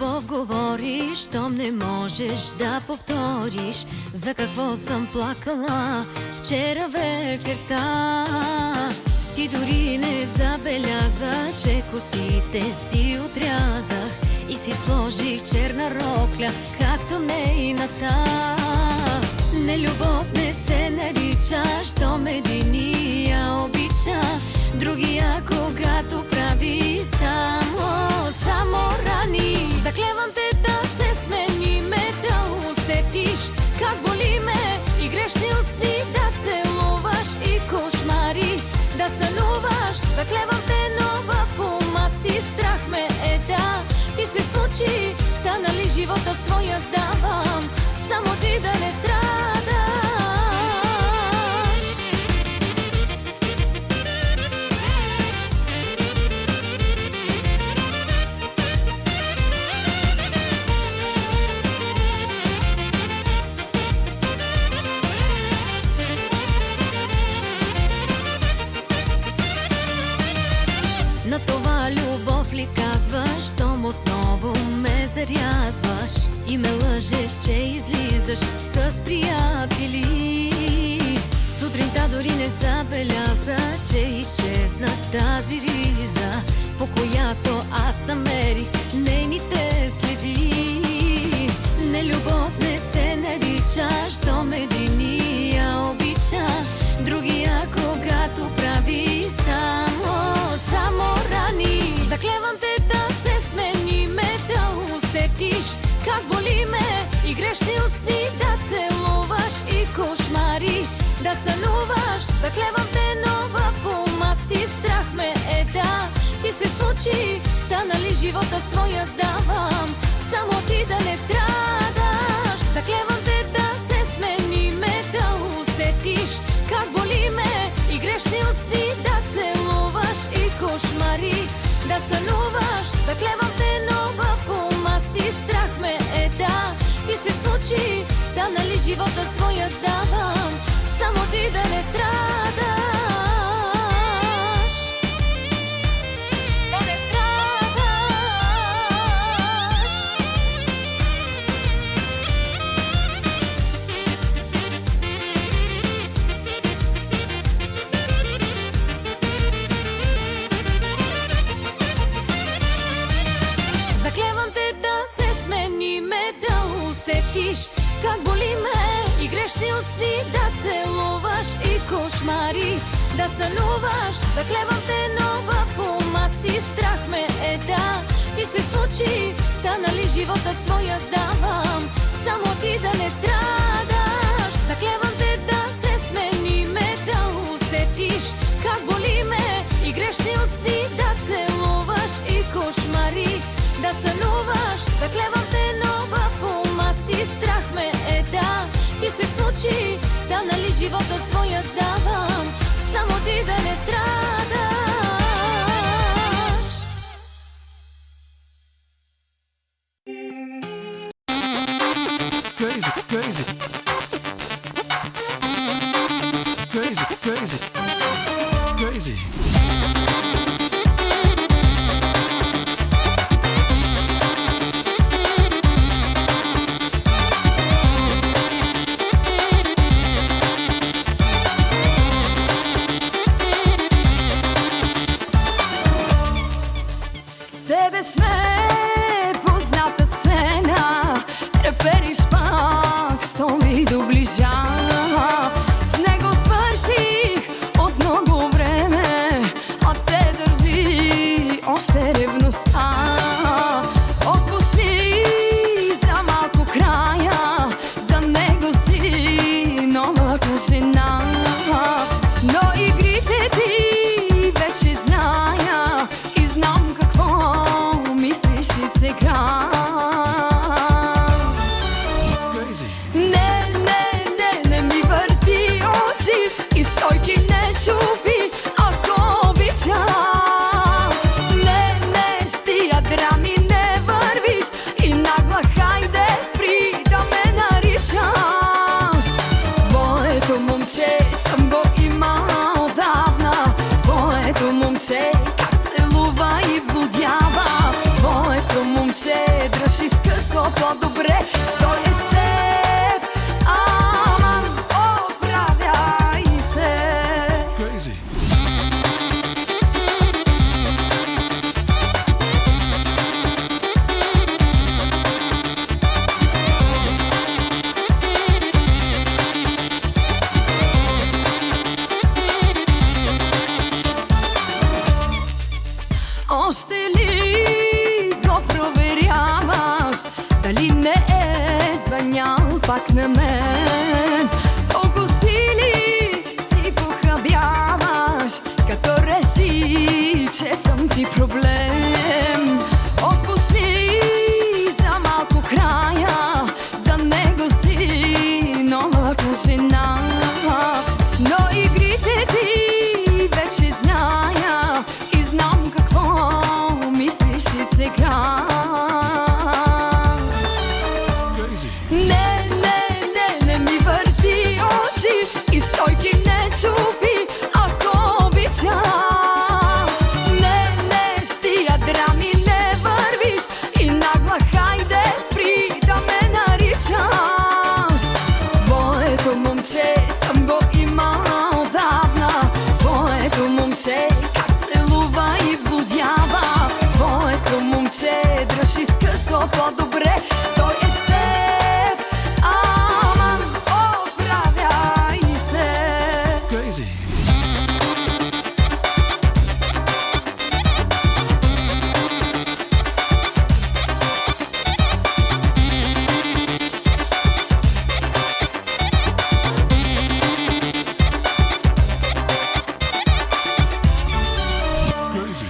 любов говориш, щом не можеш да повториш за какво съм плакала вчера вечерта. Ти дори не забеляза, че косите си отрязах и си сложих черна рокля, както нейната. Не, любов не се нарича, щом единия обича другия, когато прави само рани. Заклевам те да се смениме, да усетиш как боли ме и грешни усти да целуваш и кошмари да сънуваш. Заклевам те, но в ума си страх ме да ти се случи, та нали живота своя сдавам, само ти да не страдаш. На това любов ли казваш, щом отново ме зарязваш и ме лъжеш, че излизаш с приятели. Сутринта дори не забеляза, че изчезна тази риза, по която аз намерих нейните следи. Не, любов не се нарича, щом единия обича другия, когато прави само рани. Заклевам те да се смениме, да усетиш как боли ме и грешни усти да целуваш и кошмари да сънуваш. Заклевам те, но в ума си страх ме да ти се случи, та нали живота своя сдавам, само ти да не страдаш. Заклевам те да се смениме, да усетиш как боли ме и грешни усти да целуваш и кошмари да сънуваш. Заклевам те, но в ума си страх ме да ти се случи, да нали живота своя сдавам, само ти да не страдаш. Да не страдаш. Заклевам те да се смениме, да усетиш как боли ме и грешни усти да целуваш и кошмари да сънуваш. Заклевам те, но в ума си страх ме да ти се случи, та нали живота своя сдавам, само ти да не страдаш. Заклевам те да се смениме, да усетиш как боли ме и грешни усти да целуваш и кошмари да сънуваш. Заклевам те, но в ума си страх ме да ти се случи, да нали живота своя сдавам, само ти да не страдаш. Crazy, crazy. Crazy, crazy. Crazy. С тебе сме позната сцена, трепериш пак, що ми доближа. С него свърших от много време дръж изкъсо по-добре. Той е с теб, аман, оправяй се. Crazy. Още ли го проверяваш? Дали не е звънял пак на мен? Колко сили си похабяваш, като реши, че съм ти проблем? Отпусти за малко края, за него си новата жена. Но игрите ти вече зная и знам какво мислиш ти сега. Crazy. Не ми върти очи и стойки не чупи, ако обичаш. Не, с тия драми не вървиш и нагла хайде спри да ме наричаш. Твоето момче съм го имал отдавна, твоето момче как целува и водява. Твоето момче дръж изкъсо по-добре. Той е с теб, аман, оправяй се. Crazy. Crazy.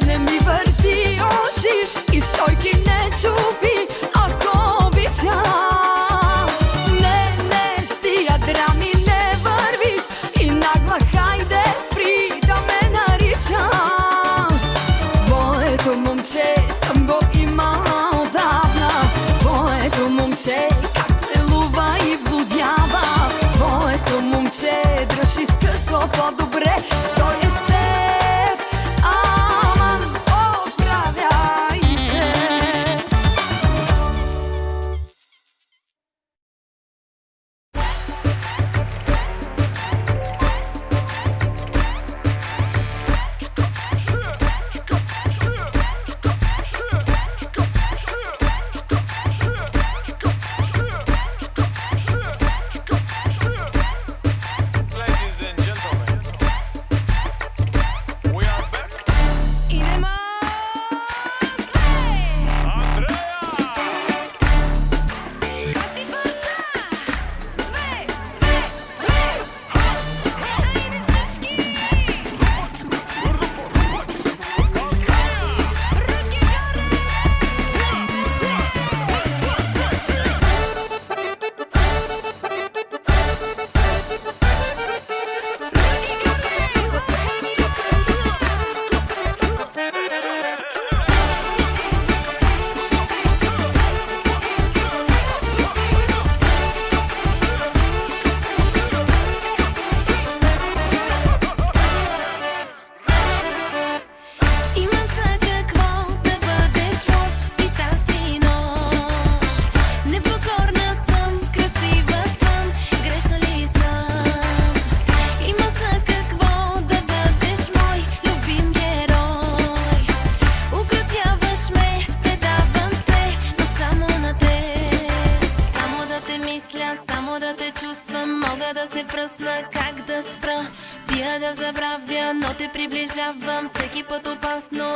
Не ми върти очи и стойки не чупи, ако обичаш. Не, с тия драми не вървиш и нагла хайде спри да ме наричаш. Твоето момче съм го имал отдавна, твоето момче как целува и водява. Твоето момче дръж изкъсо по-добре. Той е с теб, аман, оправяй се. Ladies and gentlemen, we are back. Идемо! Andrea! Има за какво да бъдеш лош и тази нощ. Непокорна съм, красива съм, грешна ли съм? Има за какво да бъдеш мой любим герой. Укротяваш ме, предавам се, но само на теб. Само да те мисля, само да те чувствам, мога да се пръсна, как да спра. Пия да забравя, но те приближавам всеки път опасно.